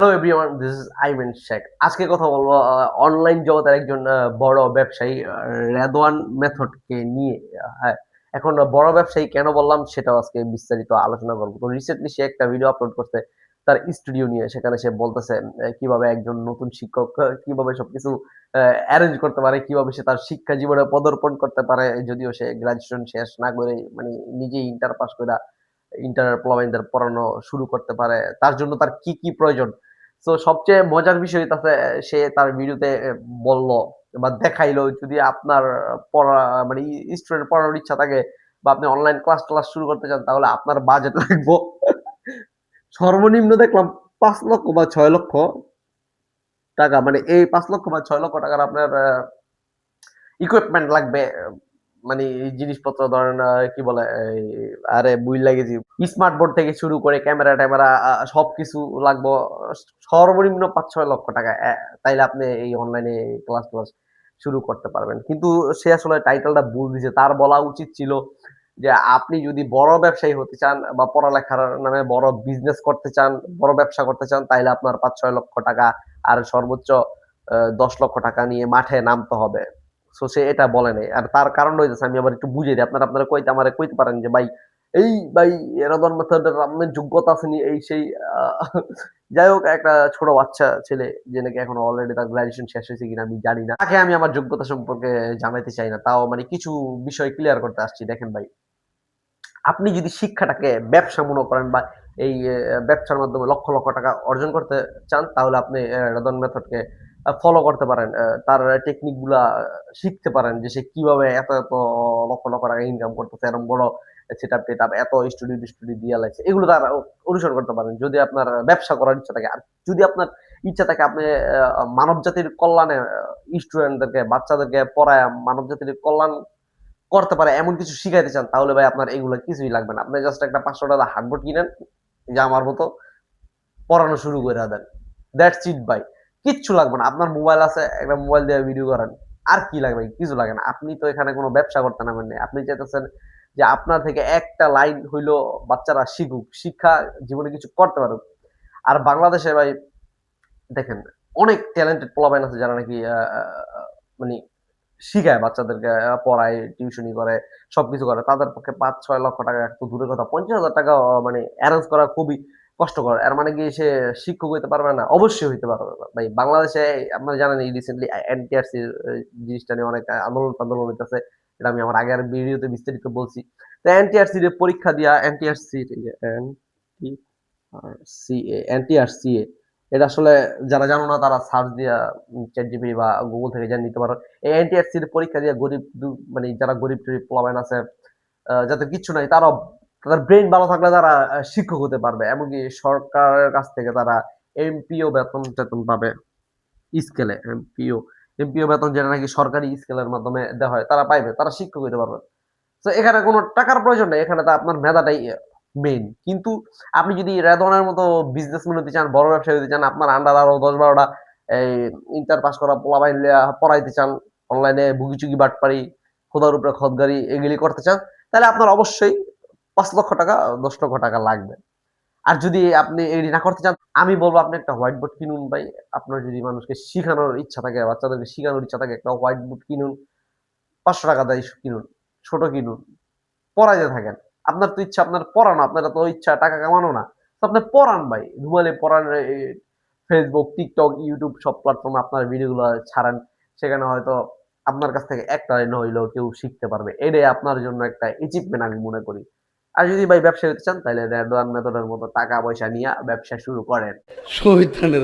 Hello everyone, this is Aiman Sheikh. আজকে কথা বলবো অনলাইন জগতের একজন বড় ব্যবসায়ী রেদওয়ান মেথডকে নিয়ে। হ্যাঁ, এখন বড় ব্যবসায়ী কেন বললাম সেটাও আজকে বিস্তারিত আলোচনা করব। তো রিসেন্টলি সে একটা ভিডিও আপলোড করছে তার স্টুডিও নিয়ে। সেখানে সে বলতেছে কিভাবে একজন নতুন শিক্ষক কিভাবে সবকিছু অ্যারেঞ্জ করতে পারে, কিভাবে সে তার শিক্ষা জীবনে পদার্পণ করতে পারে। যদিও সে গ্র্যাজুয়েশন শেষ না করে মানে নিজেই ইন্টার পাস কইরা ইন্টার পোলাপাইনদের পড়ানো শুরু করতে পারে। তার জন্য তার কি প্রয়োজন? সো সবচেয়ে মজার বিষয় হইতাছে সে তার ভিডিওতে বলল বা দেখাইলো যদি আপনার পড়া মানে স্টুডেন্ট পড়ানোর ইচ্ছা থাকে বা আপনি অনলাইন ক্লাস শুরু করতে চান তাহলে আপনার বাজেট লাগবো সর্বনিম্ন দেখলাম ৫,০০,০০০ বা ৬,০০,০০০ টাকা। মানে এই ৫,০০,০০০ বা ৬,০০,০০০ টাকার আপনার ইকুইপমেন্ট লাগবে। মানে এই জিনিসপত্র ধরেন কি বলে এই আরে বুইল্লা গেছি। স্মার্ট বোর্ড থেকে শুরু করে ক্যামেরা-ট্যামেরা সবকিছু লাগবো সর্বনিম্ন ৫-৬ লক্ষ টাকা। তাইলে আপনি এই অনলাইনে ক্লাস-টলাস শুরু করতে পারবেন। কিন্তু সে আসলে টাইটেলটা ভুল দিছে। তার বলা উচিত ছিল যে আপনি যদি বড় ব্যবসায়ী হতে চান বা পড়ালেখার নামে বড় বিজনেস করতে চান, বড় ব্যবসা করতে চান তাইলে আপনার ৫-৬ লক্ষ টাকা আর সর্বোচ্চ ১০ লক্ষ টাকা নিয়ে মাঠে নামতে হবে। সো সে এটা বলে নাই। আর তার কারণটা হইতেছে আমি আবার একটু বুঝাই দিই। আপনারা আমারে কইতে পারেন যে ভাই ভাই এরকম মেথডের আপনার যোগ্যতা আছে নি এই সেই আ যাই হোক একটা ছোট বাচ্চা ছেলে যে নাকি এখনো অলরেডি তার গ্র্যাজুয়েশন শেষ হইছে কিনা আমি জানি না। তাকে আমি আমার যোগ্যতা সম্পর্কে জানাইতে চাই না। তাও মানে কিছু বিষয় ক্লিয়ার করতে আসছি। দেখেন ভাই, আপনি যদি শিক্ষাটাকে ব্যবসা মনে করেন বা এই ব্যবসার মাধ্যমে লক্ষ টাকা অর্জন করতে চান তাহলে আপনি রেদন মেথডকে ফলো করতে পারেন। তার টেকনিক গুলা শিখতে পারেন যে সে কিভাবে এত লক্ষ টাকা ইনকাম করতেছে। এরকম বড় সেটআপ-টেটআপ এত স্টুডিও দিয়া লাইছে। এগুলো তারা অনুসরণ করতে পারেন। যদি আপনার ব্যবসা করার ইচ্ছা থাকে। আর যদি আপনার ইচ্ছা থাকে আপনি মানব জাতির কল্যাণে স্টুডেন্টদেরকে, বাচ্চাদেরকে পড়ায়া মানব জাতির কল্যাণ করতে পারে এমন কিছু শিখাইতে চান তাহলে ভাই আপনার এগুলা কিছুই লাগবে না। আপনি জাস্ট একটা ৳৫০০ হার্ডবোর্ড কিনেন, যে আমার মতো পড়ানো শুরু কইরা দেন। দ্যাটস ইট ভাই। কিচ্ছু লাগবে না। আপনার মোবাইল আছে, একটা মোবাইল দিয়ে ভিডিও করেন। আর কি লাগবে? কিছু লাগে না। আপনি তো এখানে কোন ব্যবসা করতে নামেন নাই। আপনি চাইতেছেন যে আপনার থেকে একটা লাইন হইলো বাচ্চারা শিখুক। শিক্ষা জীবনে কিছু করতে পারুক। আর বাংলাদেশে ভাই দেখেন অনেক ট্যালেন্টেড পোলাপাইন আছে যারা নাকি আ আ আ মানি শিখায় বাচ্চাদেরকে পড়ায়, টিউশনি করে, সবকিছু করে। তাদের পক্ষে ৫-৬ লক্ষ টাকা তো দূরের কথা, ৳৫০,০০০ মানে এরেঞ্জ করা খুবই কষ্টকর। এর মানে কি সে শিক্ষক হইতে পারবে না? অবশ্যই হইতে পারবে। ভাই বাংলাদেশে আপনারা জানেন এই রিসেন্টলি এনটিআরসি জিনিসটা নিয়ে অনেক আন্দোলন-ফান্দোলন হইতেছে। এটা আমি আমার আগের ভিডিওতে বিস্তারিত বলছি। তো এনটিআরসি র পরীক্ষা দিয়া এনটিআরসি এনটিআরসিএ এটা আসলে যারা জানো না তারা সার্চ দিয়া ChatGPT বা Google থেকে জেনে নিতে পারো। এই এনটিআরসির পরীক্ষা দিয়ে গরিব মানে যারা গরিব-টরিব পোলাপাইন আছে, যাদের কিচ্ছু নাই তারাও তাদের ব্রেইন ভালো থাকলে তারা শিক্ষক হতে পারবে। এমনকি সরকারের কাছ থেকে তারা এমপিও বেতন-টেতন পাবে স্কেলে। এমপিও বেতন যেটা নাকি সরকারি স্কেলের মাধ্যমে দেওয়া হয় তারা পাইবে। তারা শিক্ষক হইতে পারবে। তো এখানে কোন টাকার প্রয়োজন নাই। এখানে তো আপনার মেধাটাই মেইন। কিন্তু আপনি যদি রেদওয়ানের মতো বিজনেসম্যান হইতে চান, বড় ব্যবসায়ী হইতে চান, আপনার আন্ডার আরো ১০-১২ টা এই ইন্টার পাস করা পোলাপাইন লইয়া পড়াইতে চান, অনলাইনে ভুগি-চুগি বাটপারি, খোদার উপরে খোদগারি এগুলি করতে চান, তাহলে আপনার অবশ্যই ৳৫,০০,০০০ ৳১০,০০,০০০ লাগবে। আর যদি আপনি এগুলি না করতে চান, আমি বলব আপনি একটা হোয়াইট বোর্ড কিনুন ভাই। আপনার যদি মানুষকে শিখানোর ইচ্ছা থাকে, বাচ্চাদেরকে শিখানোর ইচ্ছা থাকে, একটা হোয়াইট বোর্ড কিনুন। ৳৫০০ দিয়ে ফিরুন। ছোট কিনুন। পড়াইতে থাকেন। আপনার তো ইচ্ছা আপনার পড়ানো, আপনার তো ইচ্ছা টাকা কামানো না। তো আপনি পড়ান ভাই। ঘুমাইলে পড়ান Facebook, TikTok, YouTube সব প্ল্যাটফর্মে আপনার ভিডিওগুলো ছাড়েন। সেখানে হয়তো আপনার কাছ থেকে একটা লাইন হইলেও কেউ শিখতে পারবে। এটাই আপনার জন্য একটা অ্যাচিভমেন্ট আমি মনে করি। আর যদি ভাই ব্যবসা হইতে চান তাইলে রেদওয়ান মেথডের মতো টাকা পয়সা নিয়া ব্যবসা শুরু করেন। শহীদ খানের